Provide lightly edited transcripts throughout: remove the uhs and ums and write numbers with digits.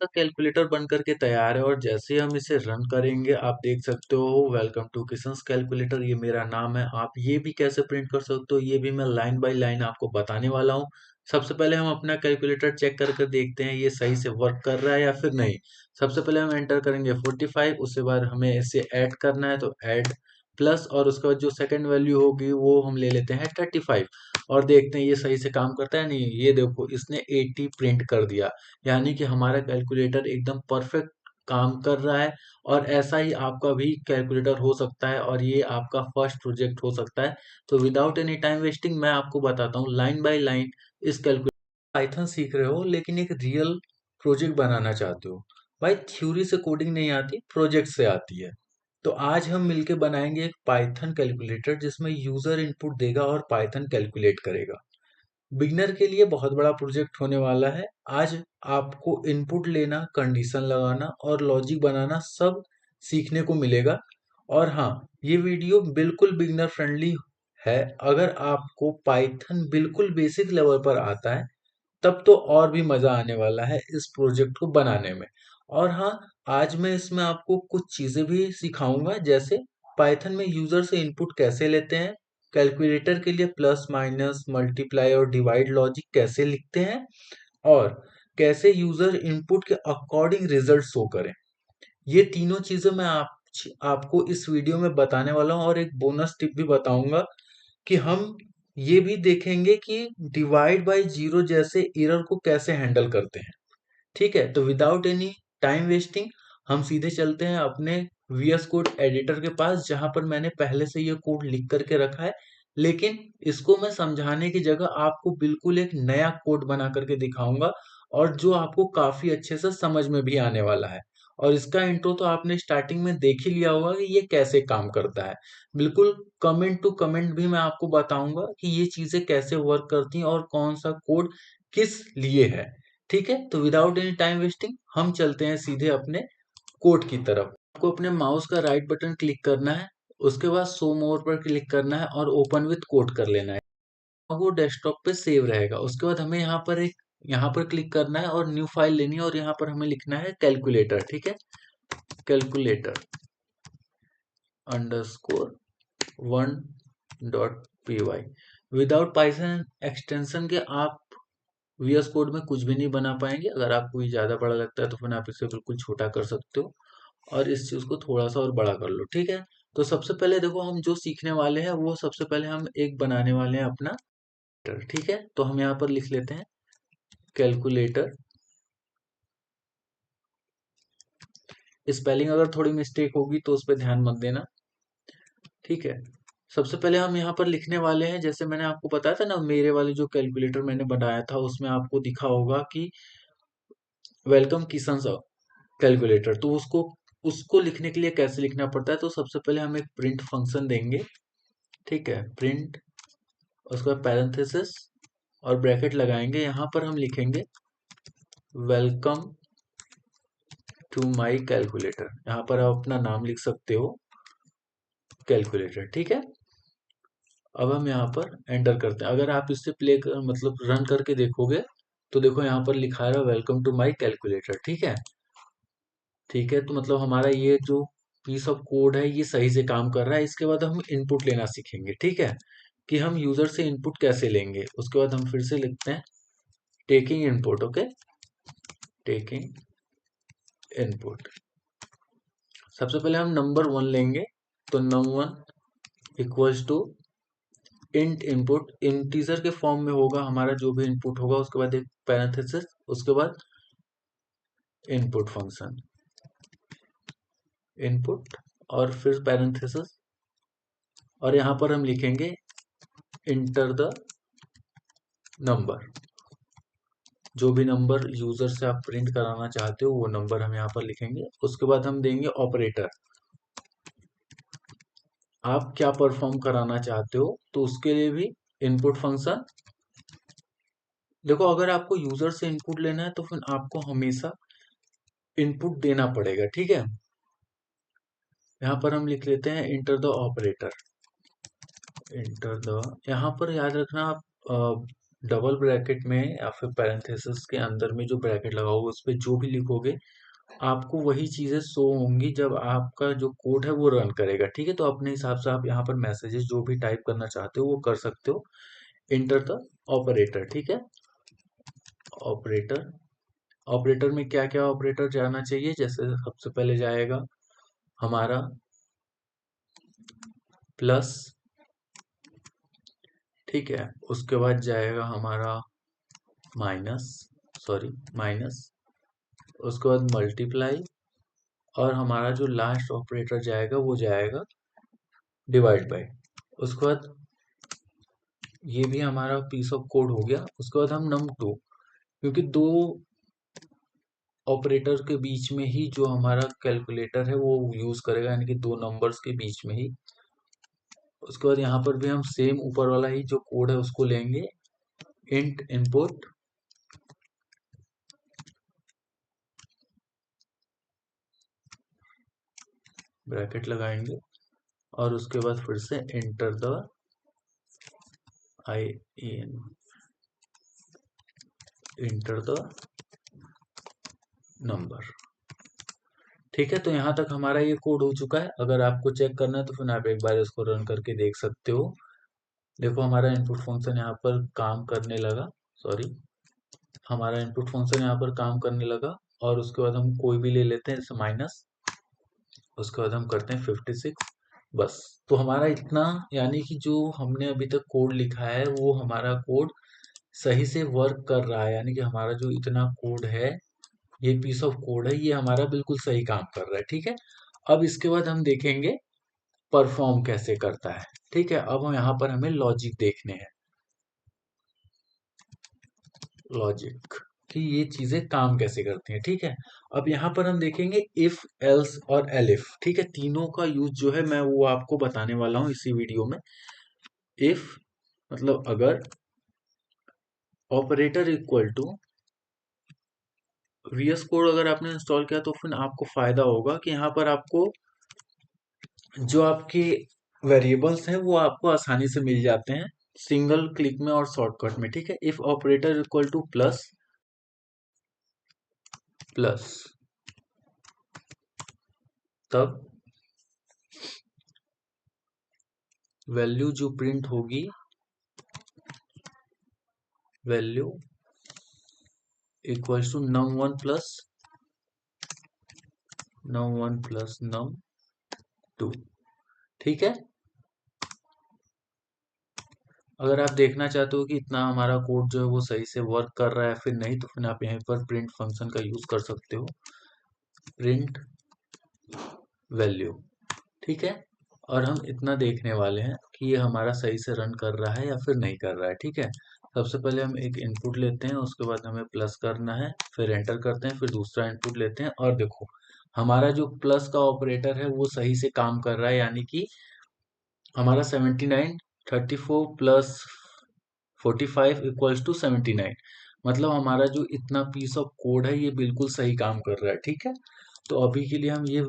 का कैलकुलेटर बन करके तैयार है और जैसे ही हम इसे रन करेंगे आप देख सकते हो वेलकम टू किशंस कैलकुलेटर, ये मेरा नाम है। आप ये भी कैसे प्रिंट कर सकते हो ये भी मैं लाइन बाय लाइन आपको बताने वाला हूँ। सबसे पहले हम अपना कैलकुलेटर चेक करके देखते हैं ये सही से वर्क कर रहा है या फिर नहीं। सबसे पहले हम एंटर करेंगे 45, उसके बाद हमें इसे ऐड करना है तो ऐड प्लस, और उसके बाद जो सेकंड वैल्यू होगी वो हम ले लेते हैं 35 और देखते हैं ये सही से काम करता है नहीं। ये देखो इसने 80 प्रिंट कर दिया, यानी कि हमारा कैलकुलेटर एकदम परफेक्ट काम कर रहा है। और ऐसा ही आपका भी कैलकुलेटर हो सकता है और ये आपका फर्स्ट प्रोजेक्ट हो सकता है। तो विदाउट एनी टाइम वेस्टिंग मैं आपको बताता हूँ लाइन बाय लाइन इस कैलकुलेटर। पाइथन सीख रहे हो लेकिन एक रियल प्रोजेक्ट बनाना चाहते हो, भाई थ्योरी से कोडिंग नहीं आती, प्रोजेक्ट से आती है। तो आज हम मिलके बनाएंगे एक पाइथन कैलकुलेटर जिसमें यूजर इनपुट देगा और पाइथन कैलकुलेट करेगा। बिगनर के लिए बहुत बड़ा प्रोजेक्ट होने वाला है। आज आपको इनपुट लेना, कंडीशन लगाना और लॉजिक बनाना सब सीखने को मिलेगा। और हाँ, ये वीडियो बिल्कुल बिगनर फ्रेंडली है। अगर आपको पाइथन बिल्कुल बेसिक लेवल पर आता है तब तो और भी मजा आने वाला है इस प्रोजेक्ट को बनाने में। और हाँ, आज मैं इसमें आपको कुछ चीजें भी सिखाऊंगा, जैसे पाइथन में यूजर से इनपुट कैसे लेते हैं, कैलकुलेटर के लिए प्लस माइनस मल्टीप्लाई और डिवाइड लॉजिक कैसे लिखते हैं, और कैसे यूजर इनपुट के अकॉर्डिंग रिजल्ट शो करें। ये तीनों चीजें मैं आपको इस वीडियो में बताने वाला हूँ और एक बोनस टिप भी बताऊंगा कि हम ये भी देखेंगे कि डिवाइड बाय जीरो जैसे एरर को कैसे हैंडल करते हैं। ठीक है, तो विदाउट एनी टाइम वेस्टिंग हम सीधे चलते हैं अपने VS कोड एडिटर के पास, जहां पर मैंने पहले से ये कोड लिख करके रखा है। लेकिन इसको मैं समझाने की जगह आपको बिल्कुल एक नया कोड बना करके दिखाऊंगा और जो आपको काफी अच्छे से समझ में भी आने वाला है। और इसका इंट्रो तो आपने स्टार्टिंग में देख ही लिया होगा कि ये कैसे काम करता है। बिल्कुल कमेंट टू कमेंट भी मैं आपको बताऊंगा कि ये चीजें कैसे वर्क करती हैं और कौन सा कोड किस लिए है। ठीक है, तो विदाउट एनी टाइम वेस्टिंग हम चलते हैं सीधे अपने कोड की तरफ। आपको अपने माउस का राइट बटन क्लिक करना है, उसके बाद शो मोर पर क्लिक करना है और ओपन विथ कोड कर लेना है। वो डेस्कटॉप पे सेव रहेगा। उसके बाद हमें यहाँ पर क्लिक करना है और न्यू फाइल लेनी है और यहाँ पर हमें लिखना है कैलकुलेटर। ठीक है, calculator underscore 1.py। Without Python extension के आप VS कोड में कुछ भी नहीं बना पाएंगे। अगर आपको ये ज़्यादा बड़ा लगता है तो फिर आप इसे बिल्कुल छोटा कर सकते हो और इस चीज़ को थोड़ा सा और बड़ा कर लो। ठीक है, तो सबसे पहले देखो हम जो सीखने वाले हैं वो सबसे पहले हम एक बनाने वाले हैं अपना कैलकुलेटर। ठीक है, तो हम यहाँ पर लिख लेते हैं कैलकुलेटर। स्पेलिंग अगर थोड़ी मिस्टेक होगी तो उस पर ध्यान मत देना। ठीक है, सबसे पहले हम यहाँ पर लिखने वाले हैं, जैसे मैंने आपको बताया था ना, मेरे वाले जो कैलकुलेटर मैंने बनाया था उसमें आपको दिखा होगा कि वेलकम किशन कैलकुलेटर। तो उसको उसको लिखने के लिए कैसे लिखना पड़ता है, तो सबसे पहले हम एक प्रिंट फंक्शन देंगे। ठीक है, प्रिंट, उसका पैरेंथेसिस और ब्रैकेट लगाएंगे। यहाँ पर हम लिखेंगे वेलकम टू माय कैलकुलेटर। यहाँ पर आप अपना नाम लिख सकते हो, कैलकुलेटर। ठीक है, अब हम यहाँ पर एंटर करते हैं। अगर आप इससे मतलब रन करके देखोगे तो देखो यहाँ पर लिखा है वेलकम टू माय कैलकुलेटर। ठीक है, ठीक है, तो मतलब हमारा ये जो पीस ऑफ कोड है ये सही से काम कर रहा है। इसके बाद हम इनपुट लेना सीखेंगे। ठीक है, कि हम यूजर से इनपुट कैसे लेंगे। उसके बाद हम फिर से लिखते हैं taking input. Okay, taking input. सबसे पहले हम नंबर 1 लेंगे, तो num1 equals to int input. Integer के फॉर्म में होगा हमारा जो भी इनपुट होगा, उसके बाद एक पैरेंथेसिस, उसके बाद इनपुट फंक्शन, इनपुट और फिर पैरेंथेसिस। और यहाँ पर हम लिखेंगे इंटर द नंबर। जो भी नंबर यूजर से आप प्रिंट कराना चाहते हो वो नंबर हम यहाँ पर लिखेंगे। उसके बाद हम देंगे ऑपरेटर। आप क्या परफॉर्म कराना चाहते हो तो उसके लिए भी इनपुट फंक्शन। देखो अगर आपको यूजर से इनपुट लेना है तो फिर आपको हमेशा इनपुट देना पड़ेगा। ठीक है, यहाँ पर हम लिख लेते हैं enter the operator. Enter the, यहाँ पर याद रखना आप डबल ब्रैकेट में या फिर पैरेंथेसिस के अंदर में जो ब्रैकेट लगा होगा उस पे जो भी लिखोगे आपको वही चीजें शो होंगी जब आपका जो कोड है वो रन करेगा। ठीक है, तो अपने हिसाब से आप यहाँ पर मैसेजेस जो भी टाइप करना चाहते हो वो कर सकते हो। Enter the operator. ठीक है, ऑपरेटर। ऑपरेटर में क्या क्या ऑपरेटर जाना चाहिए, जैसे सबसे पहले जाएगा हमारा प्लस। ठीक है, उसके बाद जाएगा हमारा माइनस, सॉरी माइनस, उसके बाद मल्टीप्लाई, और हमारा जो लास्ट ऑपरेटर जाएगा वो जाएगा डिवाइड बाय। उसके बाद ये भी हमारा पीस ऑफ कोड हो गया। उसके बाद हम num2, क्योंकि दो ऑपरेटर के बीच में ही जो हमारा कैलकुलेटर है वो यूज करेगा, यानी कि दो नंबर्स के बीच में ही। उसके बाद यहाँ पर भी हम सेम ऊपर वाला ही जो कोड है उसको लेंगे, इंट इनपुट, ब्रैकेट लगाएंगे, और उसके बाद फिर से enter the I N, enter the number. ठीक है, तो यहाँ तक हमारा ये कोड हो चुका है। अगर आपको चेक करना है तो फिर आप एक बार इसको रन करके देख सकते हो। देखो हमारा इनपुट फंक्शन यहाँ पर काम करने लगा, सॉरी, हमारा इनपुट फंक्शन यहाँ पर काम करने लगा। और उसके बाद हम कोई भी ले लेते हैं, जैसे माइनस, उसके बाद हम करते हैं 56, बस। तो हमारा इतना, यानी कि जो हमने अभी तक कोड लिखा है वो हमारा कोड सही से वर्क कर रहा है, यानी कि हमारा जो इतना कोड है, ये पीस ऑफ कोड है, ये हमारा बिल्कुल सही काम कर रहा है। ठीक है, अब इसके बाद हम देखेंगे परफॉर्म कैसे करता है। ठीक है, अब हम यहाँ पर हमें लॉजिक देखने हैं, लॉजिक कि ये चीजें काम कैसे करती हैं। ठीक है, अब यहाँ पर हम देखेंगे इफ, एल्स और एलिफ। ठीक है, तीनों का यूज जो है मैं वो आपको बताने वाला हूँ इसी वीडियो में। इफ मतलब अगर, operator equal to, VS code अगर आपने इंस्टॉल किया तो फिर आपको फायदा होगा कि यहाँ पर आपको जो आपके वेरिएबल्स हैं वो आपको आसानी से मिल जाते हैं सिंगल क्लिक में और शॉर्टकट में। ठीक है, if operator equal to plus, plus, तब वैल्यू जो प्रिंट होगी, value equals to num1 plus num1 plus num2। ठीक है, अगर आप देखना चाहते हो कि इतना हमारा कोड जो है वो सही से वर्क कर रहा है फिर नहीं, तो फिर आप यहाँ पर प्रिंट फंक्शन का यूज कर सकते हो, प्रिंट वैल्यू। ठीक है, और हम इतना देखने वाले हैं कि ये हमारा सही से रन कर रहा है या फिर नहीं कर रहा है। ठीक है, सबसे पहले हम एक इनपुट लेते हैं, उसके बाद हमें प्लस करना है, फिर एंटर करते हैं, फिर दूसरा इनपुट लेते हैं, और देखो हमारा जो प्लस का ऑपरेटर है वो सही से काम कर रहा है, यानी कि हमारा 79, 34 प्लस 45 इक्वल्स टू 79। मतलब हमारा जो इतना पीस ऑफ कोड है ये बिल्कुल सही काम कर रहा है। ठीक है, तो अभी के लिए हम ये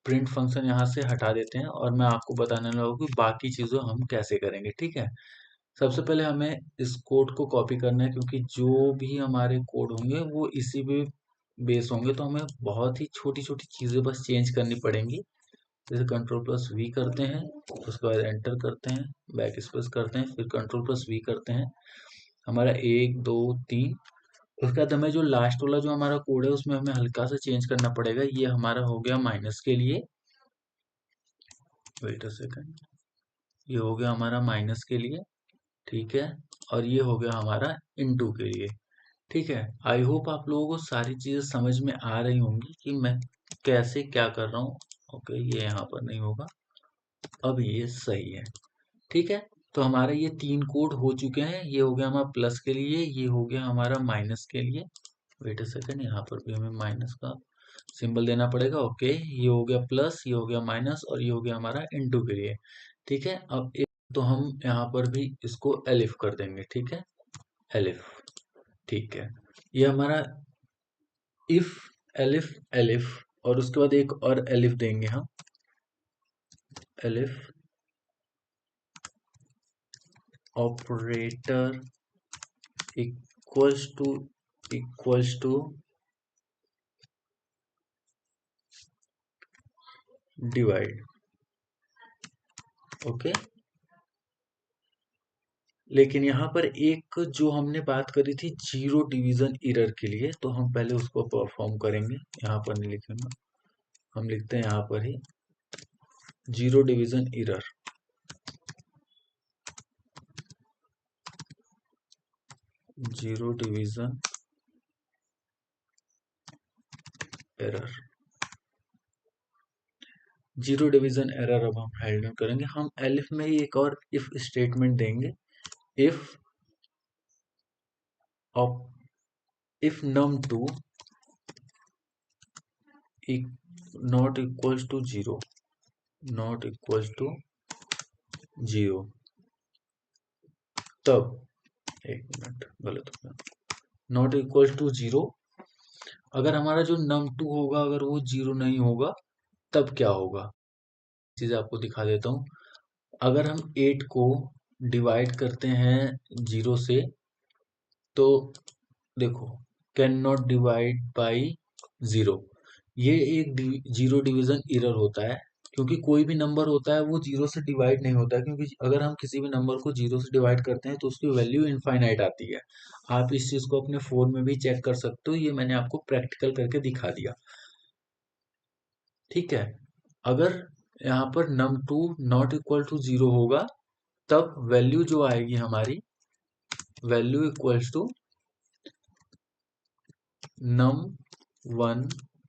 प्रिंट फंक्शन यहाँ से हटा देते हैं और मैं आपको बताने लगा कि बाकी चीज़ें हम कैसे करेंगे। ठीक है, सबसे पहले हमें इस कोड को कॉपी करना है, क्योंकि जो भी हमारे कोड होंगे वो इसी पे बेस होंगे, तो हमें बहुत ही छोटी छोटी चीज़ें बस चेंज करनी पड़ेंगी। जैसे कंट्रोल प्लस वी करते हैं, उसके बाद एंटर करते हैं, बैक स्पेस करते हैं, फिर कंट्रोल प्लस वी करते हैं, हमारा 1 2 3। उसके बाद हमें जो लास्ट वाला जो हमारा कोड है उसमें हमें हल्का सा चेंज करना पड़ेगा। ये हमारा हो गया माइनस के लिए, वेट अ सेकंड, ये हो गया हमारा माइनस के लिए। ठीक है, और ये हो गया हमारा इनटू के लिए। ठीक है, आई होप आप लोगों को सारी चीजें समझ में आ रही होंगी कि मैं कैसे क्या कर रहा हूँ। ओके, ये यहाँ पर नहीं होगा, अब ये सही है। ठीक है, तो हमारे ये तीन कोड हो चुके हैं, ये हो गया हमारा प्लस के लिए, ये हो गया हमारा माइनस के लिए। वेट अ सेकंड, यहाँ पर भी हमें माइनस का सिंबल देना पड़ेगा। ओके, ये हो गया प्लस, ये हो गया माइनस, और ये हो गया हमारा इनटू के लिए। ठीक है, अब एक तो हम यहाँ पर भी इसको एलिफ कर देंगे। ठीक है, एलिफ। ठीक है, ये हमारा इफ, एलिफ, एलिफ, और उसके बाद एक और एलिफ देंगे हम, elif operator equals to divide. Okay, लेकिन यहाँ पर एक जो हमने बात करी थी जीरो डिवीजन एरर के लिए, तो हम पहले उसको परफॉर्म करेंगे। यहाँ पर नहीं लिखेंगे, हम लिखते हैं यहाँ पर ही zero division error. Zero division error, zero division error अब हम हैंडल करेंगे। हम एलिफ में ही एक और इफ स्टेटमेंट देंगे, if num2 not equals to zero, not equals to zero, तब एक मिनट गलत हो गया, नॉट इक्वल्स टू जीरो, अगर हमारा जो num2 होगा अगर वो जीरो नहीं होगा तब क्या होगा, चीज आपको दिखा देता हूँ। अगर हम 8 को डिवाइड करते हैं जीरो से, तो देखो can not divide by zero, ये एक जीरो डिवीजन एरर होता है, क्योंकि कोई भी नंबर होता है वो जीरो से डिवाइड नहीं होता है, क्योंकि अगर हम किसी भी नंबर को जीरो से डिवाइड करते हैं तो उसकी वैल्यू इनफाइनाइट आती है। आप इस चीज को अपने फोन में भी चेक कर सकते हो, ये मैंने आपको प्रैक्टिकल करके दिखा दिया। ठीक है, अगर यहाँ पर num2 not equal to zero होगा तब वैल्यू जो आएगी हमारी, value equals to num1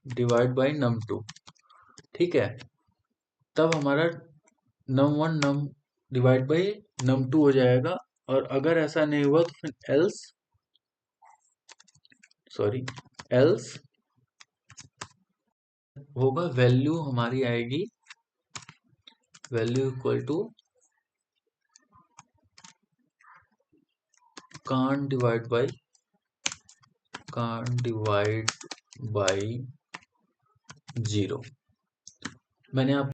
divide by num2। ठीक है, तब हमारा num1 num divide by num2 हो जाएगा। और अगर ऐसा नहीं हुआ तो फिर एल्स होगा, वैल्यू हमारी आएगी, value equal to can't divide by zero. मैंने आप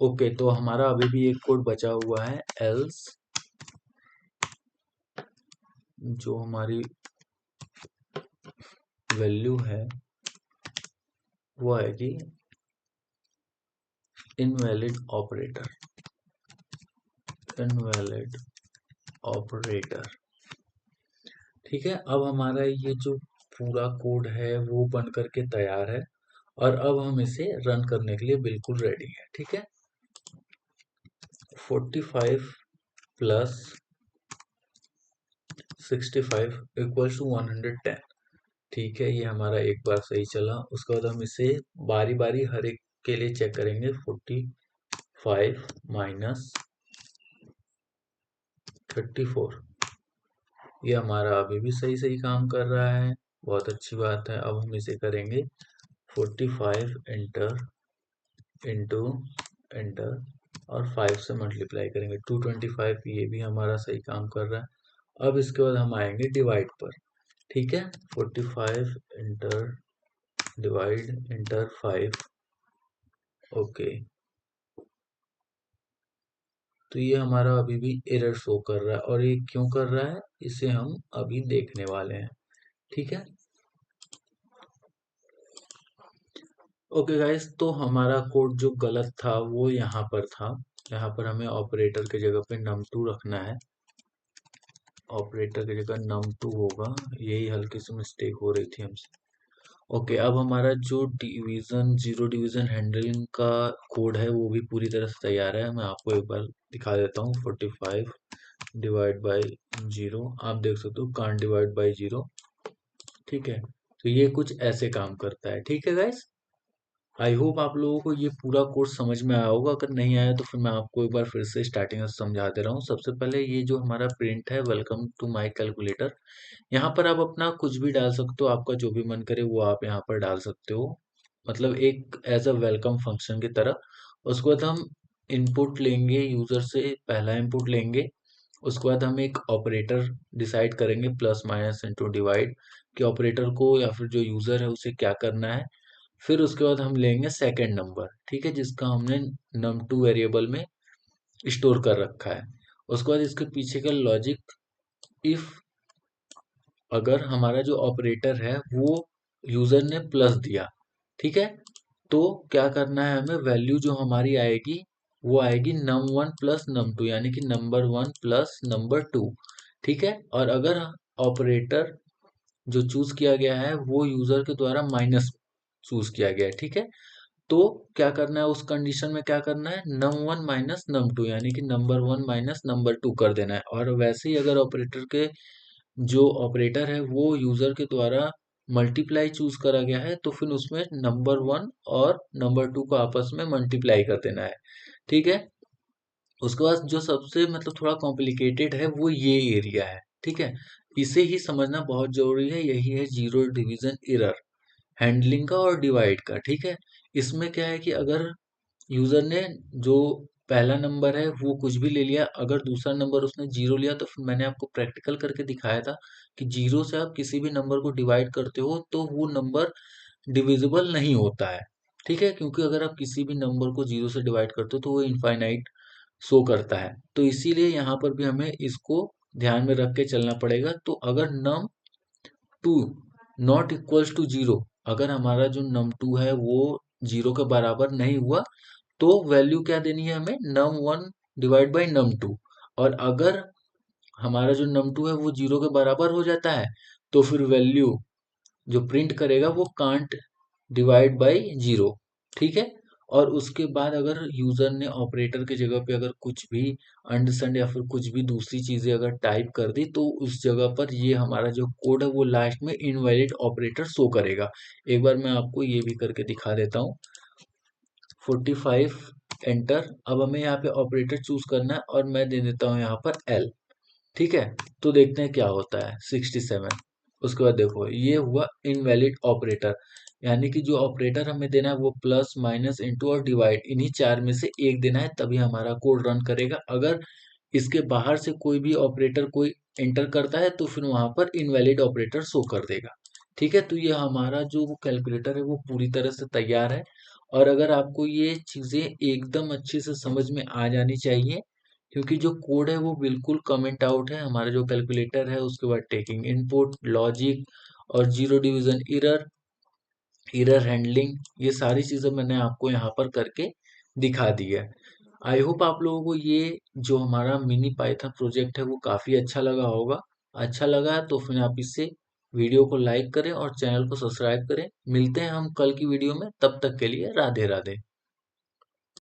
ओके तो हमारा अभी भी एक कोड बचा हुआ है, एल्स जो हमारी वैल्यू है वो आएगी इनवैलिड ऑपरेटर, इनवैलिड ऑपरेटर। ठीक है, अब हमारा ये जो पूरा कोड है वो बन करके तैयार है और अब हम इसे रन करने के लिए बिल्कुल रेडी है। ठीक है, 45 प्लस 65 इक्वल्स टू 110। ठीक है, ये हमारा एक बार सही चला, उसके बाद हम इसे बारी बारी हर एक के लिए चेक करेंगे। 45 माइनस 34, ये हमारा अभी भी सही सही काम कर रहा है, बहुत अच्छी बात है। अब हम इसे करेंगे 45 इंटर इंटू इंटर और 5 से मल्टीप्लाई करेंगे 225, ये भी हमारा सही काम कर रहा है। अब इसके बाद हम आएंगे डिवाइड पर। ठीक है, 45 इंटर डिवाइड इंटर 5। ओके, तो ये हमारा अभी भी एरर शो कर रहा है, और ये क्यों कर रहा है इसे हम अभी देखने वाले हैं। ठीक है, ओके गाइस, तो हमारा कोड जो गलत था वो यहाँ पर था। यहाँ पर हमें ऑपरेटर की जगह पे num2 रखना है, ऑपरेटर की जगह num2 होगा, यही हल्की सी मिस्टेक हो रही थी हमसे। ओके, अब हमारा जो डिवीजन जीरो डिवीजन हैंडलिंग का कोड है वो भी पूरी तरह से तैयार है। मैं आपको एक बार दिखा देता हूँ। 45 डिवाइड बाई जीरो, आप देख सकते हो कांट डिवाइड बाई जीरो। ठीक है, तो ये कुछ ऐसे काम करता है। ठीक है गाइस, आई होप आप लोगों को ये पूरा कोर्स समझ में आया होगा। अगर नहीं आया तो फिर मैं आपको एक बार फिर से स्टार्टिंग से समझा दे रहा हूँ। सबसे पहले ये जो हमारा प्रिंट है, वेलकम टू माय कैलकुलेटर, यहाँ पर आप अपना कुछ भी डाल सकते हो, आपका जो भी मन करे वो आप यहाँ पर डाल सकते हो, मतलब एक एज अ वेलकम फंक्शन की तरह। उसके बाद हम इनपुट लेंगे, यूजर से पहला इनपुट लेंगे। उसके बाद हम एक ऑपरेटर डिसाइड करेंगे, प्लस माइनस इंटू डिवाइड, कि ऑपरेटर को या फिर जो यूजर है उसे क्या करना है। फिर उसके बाद हम लेंगे सेकंड नंबर, ठीक है, जिसका हमने num2 वेरिएबल में स्टोर कर रखा है। उसके बाद इसके पीछे का लॉजिक, इफ अगर हमारा जो ऑपरेटर है वो यूजर ने प्लस दिया, ठीक है, तो क्या करना है हमें, वैल्यू जो हमारी आएगी वो आएगी num1 प्लस num2, यानी कि नंबर 1 प्लस नंबर 2, ठीक है। और अगर ऑपरेटर जो चूज किया गया है वो यूजर के द्वारा माइनस चूज किया गया है, ठीक है, तो क्या करना है उस कंडीशन में, क्या करना है, num1 माइनस num2, यानी कि नंबर 1 माइनस नंबर 2 कर देना है। और वैसे ही अगर ऑपरेटर के जो ऑपरेटर है वो यूजर के द्वारा मल्टीप्लाई चूज करा गया है, तो फिर उसमें नंबर 1 और नंबर 2 को आपस में मल्टीप्लाई कर देना है, ठीक है। उसके बाद जो सबसे मतलब थोड़ा कॉम्प्लिकेटेड है वो ये एरिया है, ठीक है, इसे ही समझना बहुत जरूरी है। यही है जीरो डिवीजन एरर, हैंडलिंग का और डिवाइड का, ठीक है। इसमें क्या है कि अगर यूजर ने जो पहला नंबर है वो कुछ भी ले लिया, अगर दूसरा नंबर उसने जीरो लिया, तो फिर मैंने आपको प्रैक्टिकल करके दिखाया था कि जीरो से आप किसी भी नंबर को डिवाइड करते हो तो वो नंबर डिविजिबल नहीं होता है, ठीक है, क्योंकि अगर आप किसी भी नंबर को जीरो से डिवाइड करते हो तो वो इनफाइनाइट शो करता है। तो इसीलिए यहाँ पर भी हमें इसको ध्यान में रख के चलना पड़ेगा। तो अगर num two not equals to zero, अगर हमारा जो नम टू है वो जीरो के बराबर नहीं हुआ, तो वैल्यू क्या देनी है हमें, num1 डिवाइड बाई num2। और अगर हमारा जो num2 है वो जीरो के बराबर हो जाता है, तो फिर वैल्यू जो प्रिंट करेगा वो कांट डिवाइड बाई जीरो, ठीक है। और उसके बाद अगर यूजर ने ऑपरेटर की जगह पे अगर कुछ भी अंडरस्टैंड या फिर कुछ भी दूसरी चीजें अगर टाइप कर दी, तो उस जगह पर ये हमारा जो कोड है वो लास्ट में इनवैलिड ऑपरेटर शो करेगा। एक बार मैं आपको ये भी करके दिखा देता हूँ। 45 एंटर। अब हमें यहाँ पे ऑपरेटर चूज करना है और मैं दे देता हूँ यहाँ पर एल, ठीक है। तो देखते हैं क्या होता है, 67। उसके बाद देखो ये हुआ इनवैलिड ऑपरेटर, यानी कि जो ऑपरेटर हमें देना है वो प्लस माइनस इंटू और डिवाइड, इन्हीं चार में से एक देना है, तभी हमारा कोड रन करेगा। अगर इसके बाहर से कोई भी ऑपरेटर कोई एंटर करता है तो फिर वहां पर इनवैलिड ऑपरेटर शो कर देगा, ठीक है। तो ये हमारा जो वो कैलकुलेटर है वो पूरी तरह से तैयार है। और अगर आपको ये चीजें एकदम अच्छे से समझ में आ जानी चाहिए, क्योंकि जो कोड है वो बिल्कुल कमेंट आउट है। हमारा जो कैलकुलेटर है उसके बाद टेकिंग इनपुट, लॉजिक और zero division error, error handling, ये सारी चीजें मैंने आपको यहाँ पर करके दिखा दी है। आई होप आप लोगों को ये जो हमारा मिनी पाइथन प्रोजेक्ट है वो काफी अच्छा लगा होगा। अच्छा लगा है तो फिर आप इससे वीडियो को लाइक करें और चैनल को सब्सक्राइब करें। मिलते हैं हम कल की वीडियो में, तब तक के लिए राधे राधे।